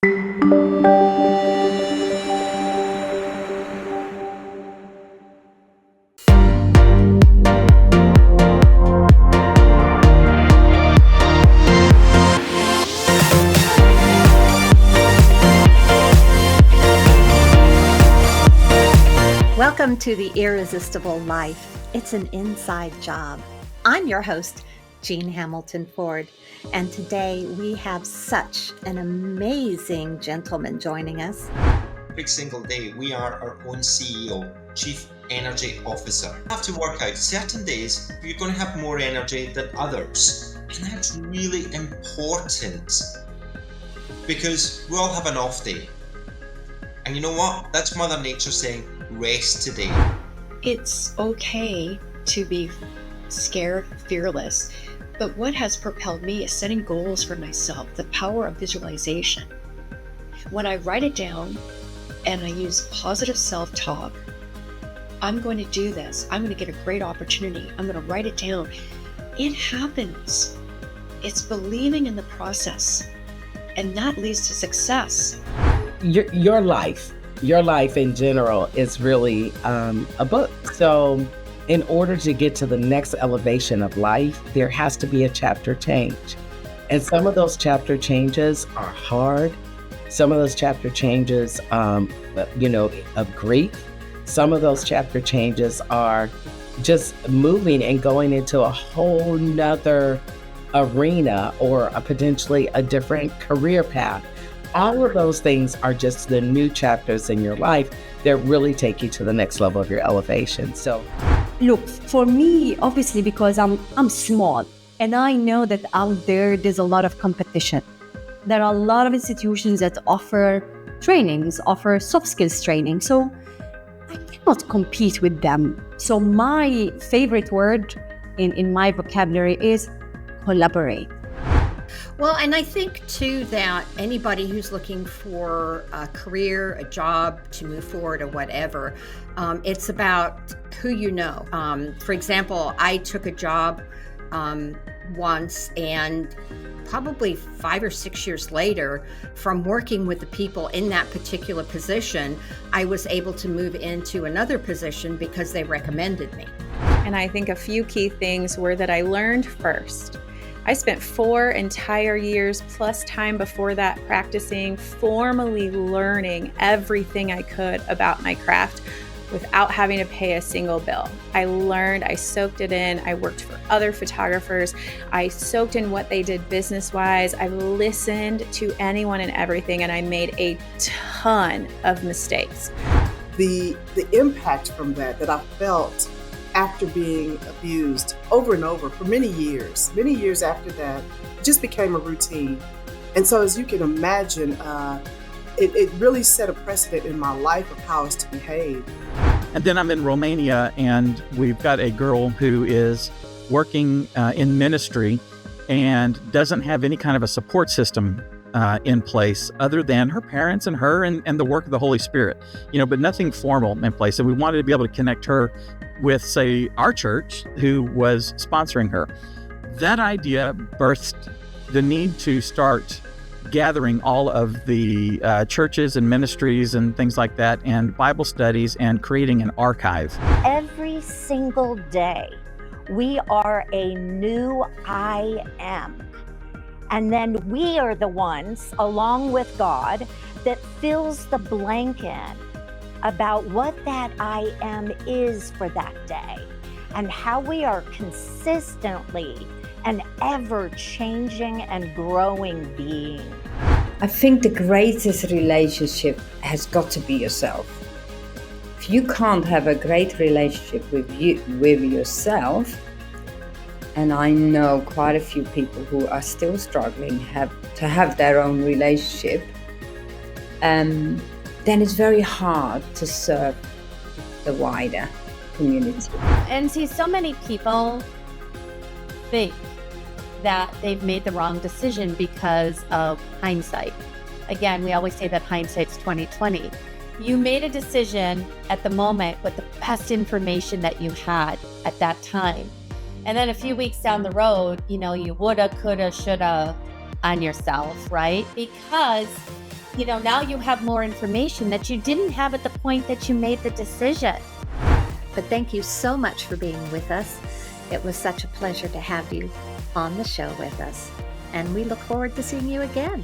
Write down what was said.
Welcome to the Irresistible Life. It's an inside job. I'm your host, Jean Hamilton-Fford, and today we have such an amazing gentleman joining us. Every single day, we are our own CEO, Chief Energy Officer. You have to work out certain days you're going to have more energy than others, and that's really important because we all have an off day. And you know what? That's Mother Nature saying, rest today. It's okay to be scared, fearless, but what has propelled me is setting goals for myself, the power of visualization. When I write it down and I use positive self-talk, I'm going to do this. I'm going to get a great opportunity. I'm going to write it down. It happens. It's believing in the process, and that leads to success. Your life in general is really a book. So in order to get to the next elevation of life, there has to be a chapter change. And some of those chapter changes are hard. Some of those chapter changes, of grief. Some of those chapter changes are just moving and going into a whole nother arena or potentially a different career path. All of those things are just the new chapters in your life that really take you to the next level of your elevation. So, look, for me, obviously, because I'm small and I know that out there's a lot of competition. There are a lot of institutions that offer trainings, offer soft skills training. So I cannot compete with them. So my favorite word in my vocabulary is collaborate. Well, and I think, too, that anybody who's looking for a career, a job to move forward or whatever, it's about who you know. For example, I took a job once, and probably 5 or 6 years later, from working with the people in that particular position, I was able to move into another position because they recommended me. And I think a few key things were that I learned first. I spent 4 entire years plus time before that practicing, formally learning everything I could about my craft without having to pay a single bill. I learned, I soaked it in, I worked for other photographers, I soaked in what they did business-wise, I listened to anyone and everything, and I made a ton of mistakes. The impact from that I felt after being abused over and over for many years after that, just became a routine. And so as you can imagine, it really set a precedent in my life of how I was to behave. And then I'm in Romania, and we've got a girl who is working in ministry and doesn't have any kind of a support system in place other than her parents and her and the work of the Holy Spirit, but nothing formal in place. And we wanted to be able to connect her with, say, our church who was sponsoring her. That idea birthed the need to start gathering all of the churches and ministries and things like that, and Bible studies, and creating an archive. Every single day, we are a new I am. And then we are the ones, along with God, that fills the blank in about what that I am is for that day, and how we are consistently an ever-changing and growing being. I think the greatest relationship has got to be yourself. If you can't have a great relationship with yourself, and I know quite a few people who are still struggling to have their own relationship, then it's very hard to serve the wider community. And see, so many people think that they've made the wrong decision because of hindsight. Again, we always say that hindsight's 20/20. You made a decision at the moment with the best information that you had at that time. And then a few weeks down the road, you woulda, coulda, shoulda on yourself, right? Because now you have more information that you didn't have at the point that you made the decision. But thank you so much for being with us. It was such a pleasure to have you on the show with us. And we look forward to seeing you again.